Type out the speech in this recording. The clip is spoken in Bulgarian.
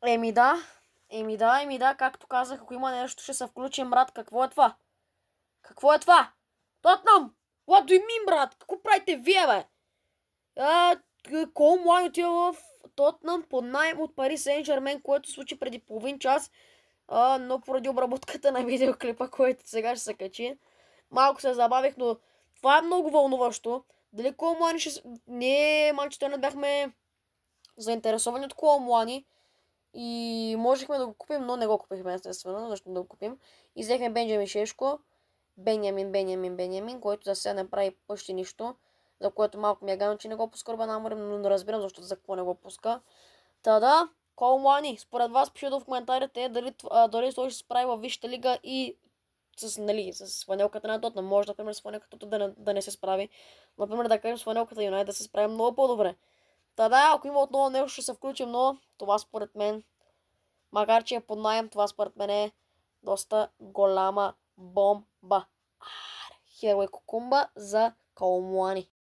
Еми да, както казах, ако има нещо, ще се включим, брат. Какво е това? Какво е това? Тотнам! What do you mean, брат? Какво правите вие, бе? Кол Муани отива в Тотнам под найем от Пари Сен Жермен, което се случи преди половин час, но поради обработката на видеоклипа, който сега ще се качи, малко се забавих, но това е много вълнуващо. Дали Кол Муани ще... Ние, манчето, не бяхме заинтересовани от Кол Муани и можехме да го купим, но не го купихме, естествено, защото да го купим. И взехме Бенджамин Шешко, Бенямин, който за сега не прави почти нищо, за което малко ми е гадно, че не го пуска Рубен Аморим, но не разбирам защо за какво не го пуска. Та да, Кол Муани, според вас пишете в коментарите дали той ще се справи във Висшата лига и с фанелката на Тотнам. Може, например, с фанелката да не се справи. Например, да кажем с фанелката Юнайтед да се справи много по-добре. Та да, ако има отново нещо, ще се включим, но това според мен, макар че е под наем, това според мен е доста голяма бомба. Херои Кукумба за Кол Муани.